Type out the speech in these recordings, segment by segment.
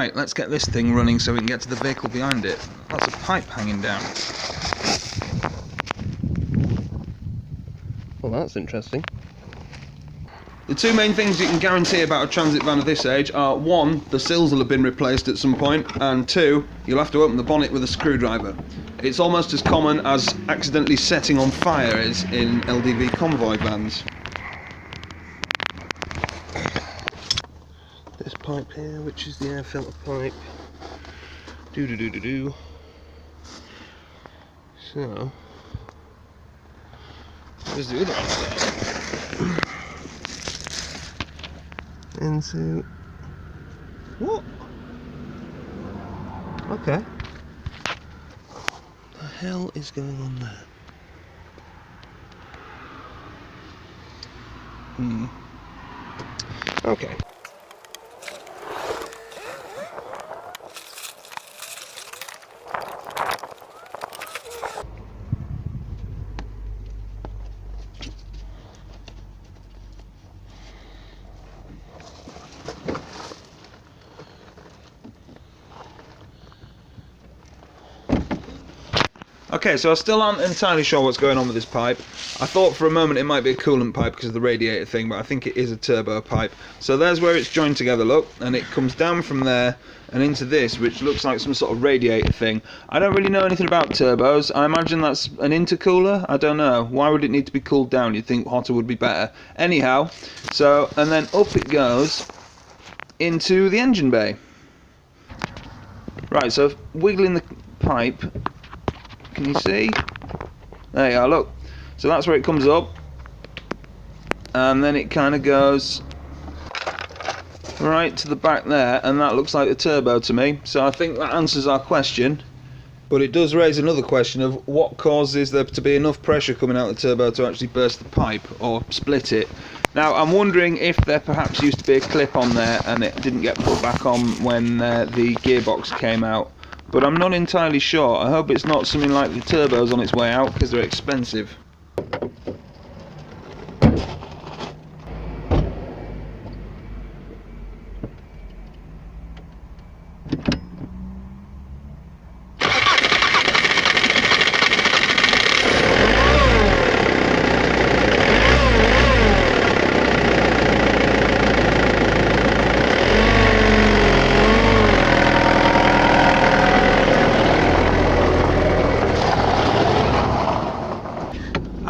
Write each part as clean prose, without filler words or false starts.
Right, let's get this thing running so we can get to the vehicle behind it. That's a pipe hanging down. Well, that's interesting. The two main things you can guarantee about a transit van of this age are, one, the sills will have been replaced at some point, and two, you'll have to open the bonnet with a screwdriver. It's almost as common as accidentally setting on fire is in LDV convoy vans. This pipe here, which is the air filter pipe. Do. So, where's the other one? Into what? Okay. What the hell is going on there? Okay. Okay, so I still aren't entirely sure what's going on with this pipe. I thought for a moment it might be a coolant pipe because of the radiator thing, but I think it is a turbo pipe. So there's where it's joined together, look, and it comes down from there and into this, which looks like some sort of radiator thing. I don't really know anything about turbos. I imagine that's an intercooler. I don't know. Why would it need to be cooled down? You'd think hotter would be better. Anyhow, so, and then up it goes into the engine bay. Right, so wiggling the pipe. Can you see? There you are, look. So that's where it comes up. And then it kind of goes right to the back there, and that looks like the turbo to me. So I think that answers our question. But it does raise another question of what causes there to be enough pressure coming out of the turbo to actually burst the pipe or split it. Now I'm wondering if there perhaps used to be a clip on there and it didn't get put back on when the gearbox came out. But I'm not entirely sure. I hope it's not something like the turbo's on its way out because they're expensive.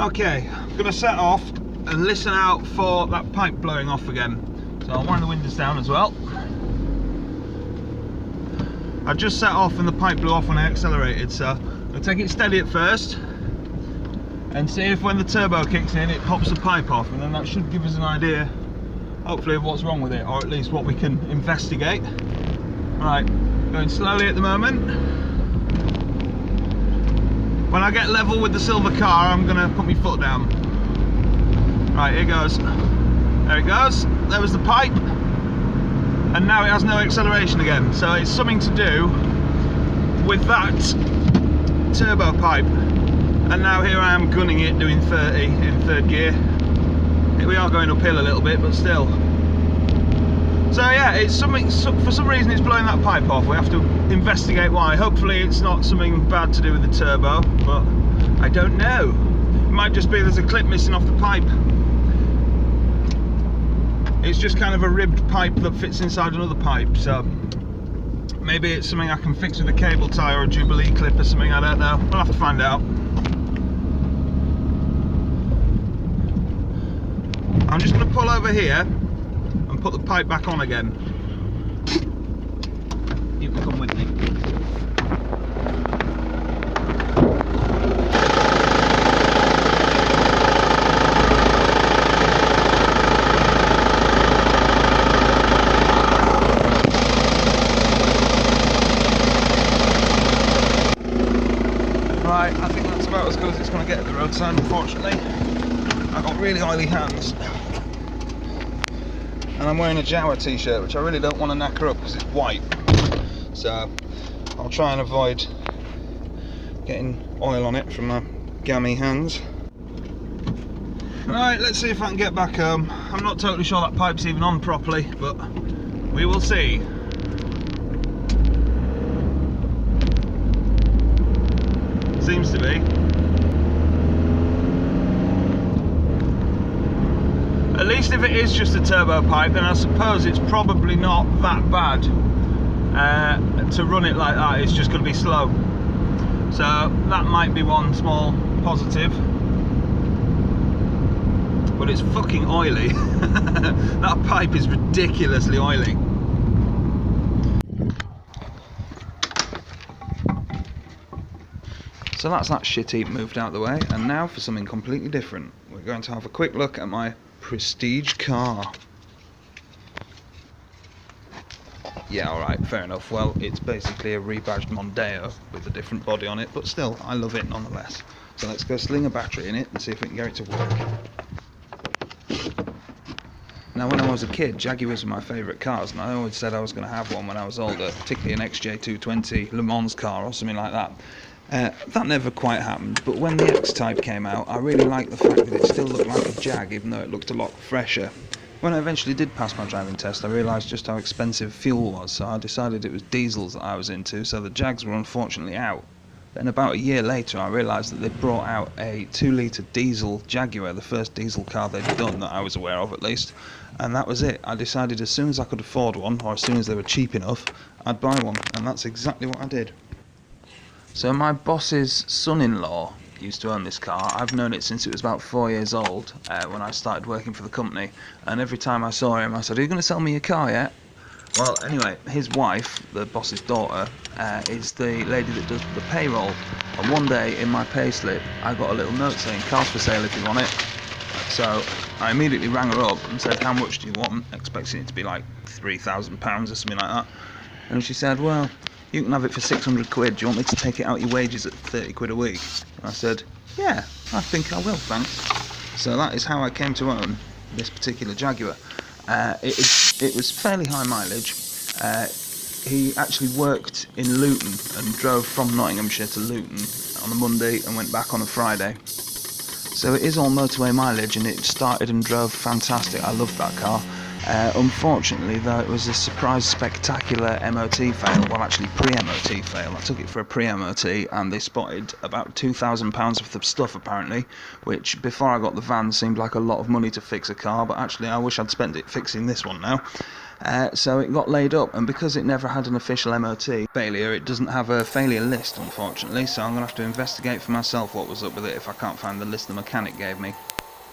Okay, I'm going to set off and listen out for that pipe blowing off again. So I'll wind the windows down as well. I just set off and the pipe blew off when I accelerated, so I'll take it steady at first and see if when the turbo kicks in it pops the pipe off, and then that should give us an idea, hopefully, of what's wrong with it, or at least what we can investigate. Right, going slowly at the moment. When I get level with the silver car, I'm going to put my foot down. Right, here goes. There it goes. There was the pipe. And now it has no acceleration again. So it's something to do with that turbo pipe. And now here I am gunning it, doing 30 in third gear. We are going uphill a little bit, but still. So yeah, it's something, for some reason it's blowing that pipe off. We have to investigate why. Hopefully it's not something bad to do with the turbo, but I don't know. It might just be there's a clip missing off the pipe. It's just kind of a ribbed pipe that fits inside another pipe, so maybe it's something I can fix with a cable tie or a jubilee clip or something, I don't know. We'll have to find out. I'm just going to pull over here and put the pipe back on again. You can come with me. Right, I think that's about as good as it's going to get at the roadside, unfortunately. I've got really oily hands. And I'm wearing a Jaguar t-shirt, which I really don't want to knacker up because it's white. So I'll try and avoid getting oil on it from my gammy hands. Right, let's see if I can get back home. I'm not totally sure that pipe's even on properly, but we will see. Seems to be. At least if it is just a turbo pipe, then I suppose it's probably not that bad to run it like that. It's just going to be slow. So that might be one small positive. But it's fucking oily. That pipe is ridiculously oily. So that's that shit heap moved out of the way, and now for something completely different. We're going to have a quick look at my prestige car. Yeah, alright, fair enough. Well, it's basically a rebadged Mondeo with a different body on it, but still, I love it nonetheless. So let's go sling a battery in it and see if we can get it to work. Now, when I was a kid, Jaguars were my favourite cars, and I always said I was going to have one when I was older, particularly an XJ220 Le Mans car or something like that. That never quite happened, but when the X-Type came out, I really liked the fact that it still looked like a Jag, even though it looked a lot fresher. When I eventually did pass my driving test, I realised just how expensive fuel was, so I decided it was diesels that I was into, so the Jags were unfortunately out. Then about a year later, I realised that they'd brought out a 2-litre diesel Jaguar, the first diesel car they'd done that I was aware of at least, and that was it. I decided as soon as I could afford one, or as soon as they were cheap enough, I'd buy one, and that's exactly what I did. So my boss's son-in-law used to own this car. I've known it since it was about 4 years old, when I started working for the company, and every time I saw him I said, "Are you going to sell me your car yet?" Well, anyway, his wife, the boss's daughter, is the lady that does the payroll, and one day in my pay slip I got a little note saying "Car's for sale if you want it." So I immediately rang her up and said, "How much do you want?" expecting it to be like £3,000 or something like that, and she said, "Well, you can have it for 600 quid, do you want me to take it out your wages at 30 quid a week?" And I said, "Yeah, I think I will, thanks." So that is how I came to own this particular Jaguar. It was fairly high mileage. He actually worked in Luton and drove from Nottinghamshire to Luton on a Monday and went back on a Friday. So it is all motorway mileage, and it started and drove fantastic. I loved that car. Unfortunately, though, it was a surprise spectacular MOT fail, well actually pre-MOT fail. I took it for a pre-MOT and they spotted about £2,000 worth of stuff apparently, which before I got the van seemed like a lot of money to fix a car, but actually I wish I'd spent it fixing this one now. So it got laid up, and because it never had an official MOT failure, it doesn't have a failure list unfortunately, so I'm going to have to investigate for myself what was up with it if I can't find the list the mechanic gave me.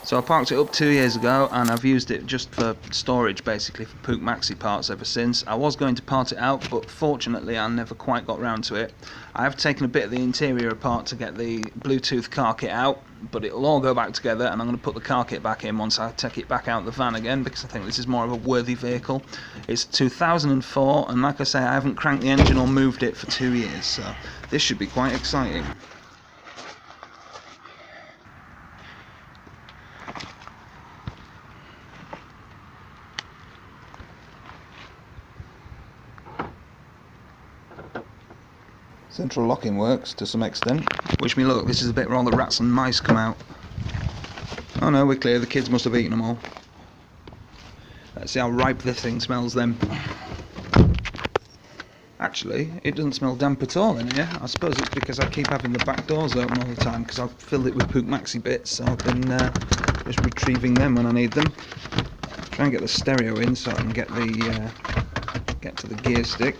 So I parked it up 2 years ago, and I've used it just for storage basically for Pook Maxi parts ever since. I was going to part it out, but fortunately I never quite got round to it. I have taken a bit of the interior apart to get the Bluetooth car kit out, but it'll all go back together, and I'm going to put the car kit back in once I take it back out of the van again, because I think this is more of a worthy vehicle. It's 2004, and like I say, I haven't cranked the engine or moved it for 2 years, so this should be quite exciting. Central locking works to some extent. Wish me luck, this is a bit where all the rats and mice come out. Oh no, we're clear, the kids must have eaten them all. Let's see how ripe this thing smells then. Actually, it doesn't smell damp at all in here. I suppose it's because I keep having the back doors open all the time, because I've filled it with Pook Maxi bits, so I've been just retrieving them when I need them. Try and get the stereo in so I can get to the gear stick.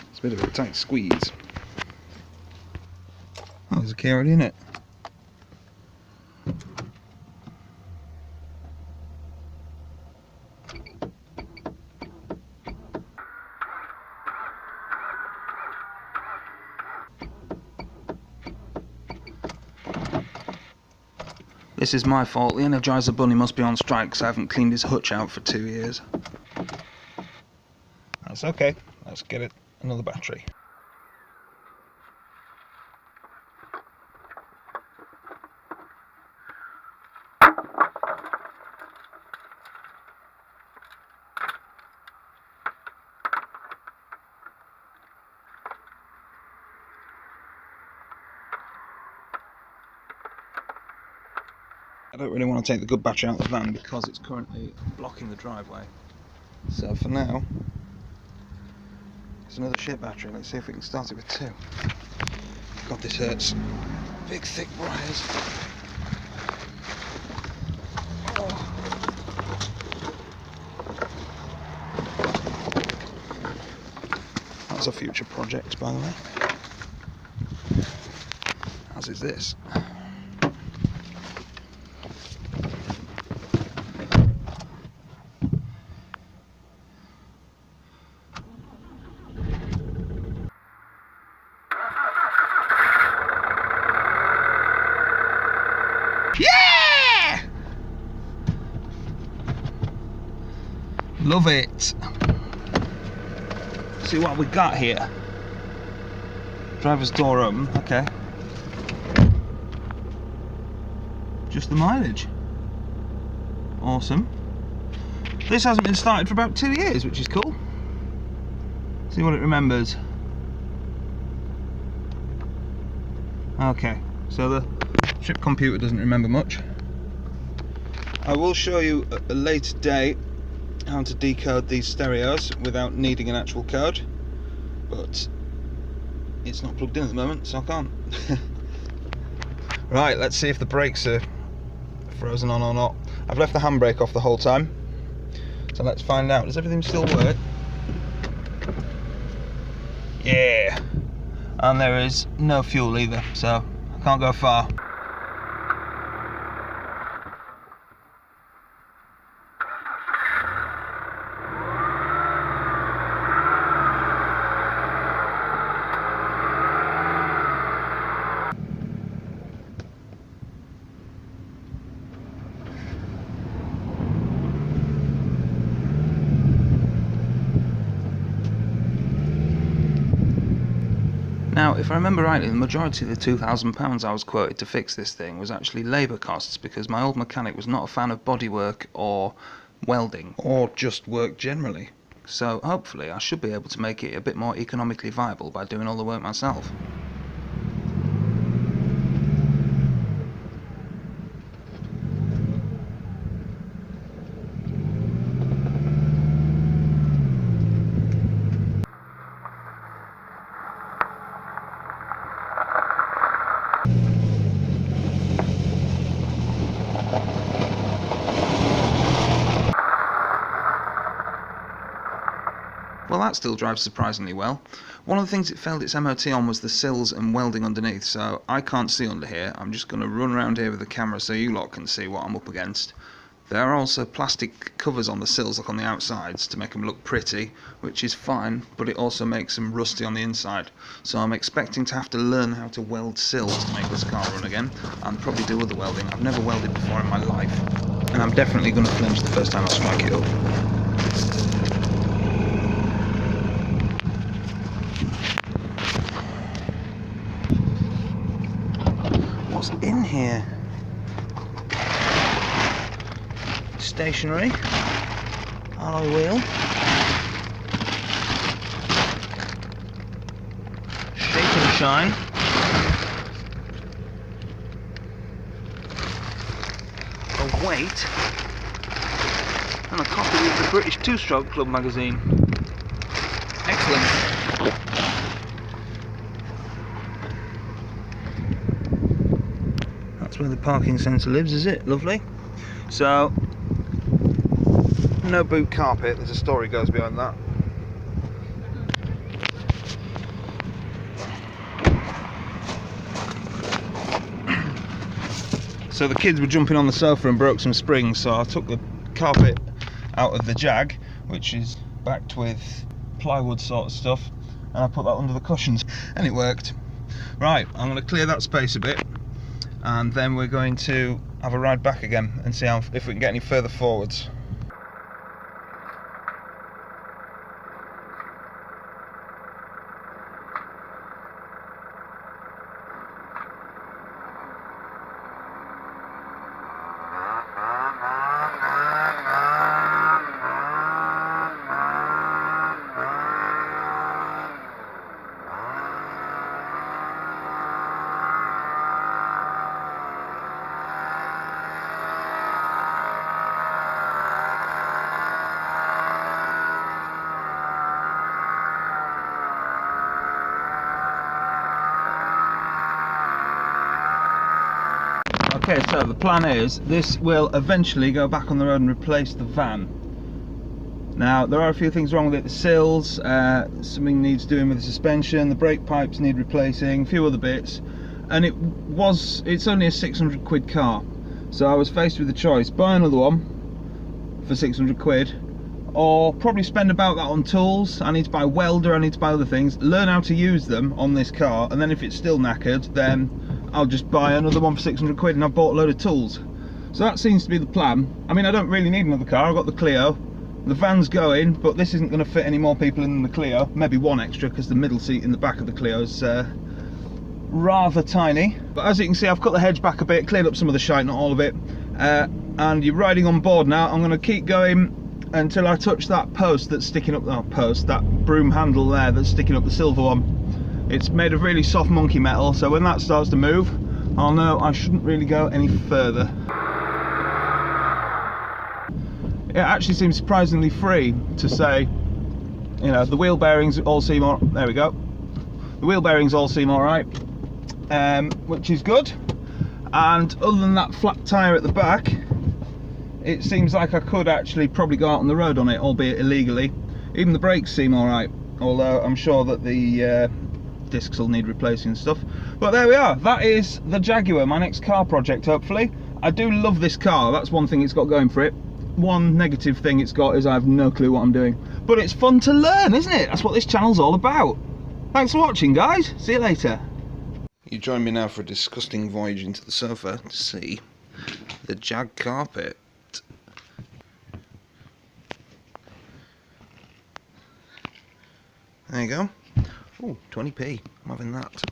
It's a bit of a tight squeeze. Oh, there's a key already in it. This is my fault. The Energizer Bunny must be on strike because I haven't cleaned his hutch out for 2 years. That's okay. Let's get it another battery. I don't really want to take the good battery out of the van because it's currently blocking the driveway. So for now, it's another shit battery. Let's see if we can start it with 2. God, this hurts. Big thick briars. That's a future project, by the way. As is this. Yeah! Love it. See what we got here. Driver's door open, okay. Just the mileage. Awesome. This hasn't been started for about 2 years, which is cool. See what it remembers. Okay, so the trip computer doesn't remember much. I will show you at a later date how to decode these stereos without needing an actual code, but it's not plugged in at the moment, so I can't. Right, let's see if the brakes are frozen on or not. I've left the handbrake off the whole time, so let's find out. Does everything still work? Yeah, and there is no fuel either, so I can't go far. Now, if I remember rightly, the majority of the £2,000 I was quoted to fix this thing was actually labour costs, because my old mechanic was not a fan of bodywork or welding, or just work generally. So hopefully I should be able to make it a bit more economically viable by doing all the work myself. Well, that still drives surprisingly well. One of the things it failed its MOT on was the sills and welding underneath, so I can't see under here. I'm just going to run around here with the camera so you lot can see what I'm up against. There are also plastic covers on the sills, like on the outsides, to make them look pretty, which is fine, but it also makes them rusty on the inside. So I'm expecting to have to learn how to weld sills to make this car run again, and probably do other welding. I've never welded before in my life, and I'm definitely going to flinch the first time I strike it up. What's in here? Stationary alloy wheel, shape and shine, a weight, and a copy of the British Two-Stroke Club magazine. Excellent. That's where the parking centre lives, is it? Lovely. So, no boot carpet, there's a story goes behind that. So the kids were jumping on the sofa and broke some springs, so I took the carpet out of the Jag, which is backed with plywood sort of stuff, and I put that under the cushions, and it worked. Right, I'm going to clear that space a bit, and then we're going to have a ride back again and see if we can get any further forwards. Okay, so the plan is this will eventually go back on the road and replace the van. Now there are a few things wrong with it. The sills, something needs doing with the suspension, the brake pipes need replacing, a few other bits, and it's only a 600 quid car. So I was faced with the choice: buy another one for 600 quid, or probably spend about that on tools. I need to buy a welder, I need to buy other things, learn how to use them on this car, and then if it's still knackered, then I'll just buy another one for 600 quid and I've bought a load of tools. So that seems to be the plan. I mean, I don't really need another car. I've got the Clio. The van's going, but this isn't going to fit any more people in than the Clio. Maybe one extra, because the middle seat in the back of the Clio is rather tiny. But as you can see, I've cut the hedge back a bit, cleared up some of the shite, not all of it. And you're riding on board now. I'm going to keep going until I touch that post that's sticking up, that broom handle there that's sticking up, the silver one. It's made of really soft monkey metal, so when that starts to move, I'll know I shouldn't really go any further. It actually seems surprisingly free to say, you know, the wheel bearings all seem there we go. The wheel bearings all seem alright, which is good. And other than that flat tyre at the back, it seems like I could actually probably go out on the road on it, albeit illegally. Even the brakes seem alright, although I'm sure that the discs will need replacing and stuff. But there we are. That is the Jaguar, my next car project, hopefully. I do love this car. That's one thing it's got going for it. One negative thing it's got is I have no clue what I'm doing. But it's fun to learn, isn't it? That's what this channel's all about. Thanks for watching, guys. See you later. You join me now for a disgusting voyage into the sofa to see the Jag carpet. There you go. Oh, 20p. I'm having that.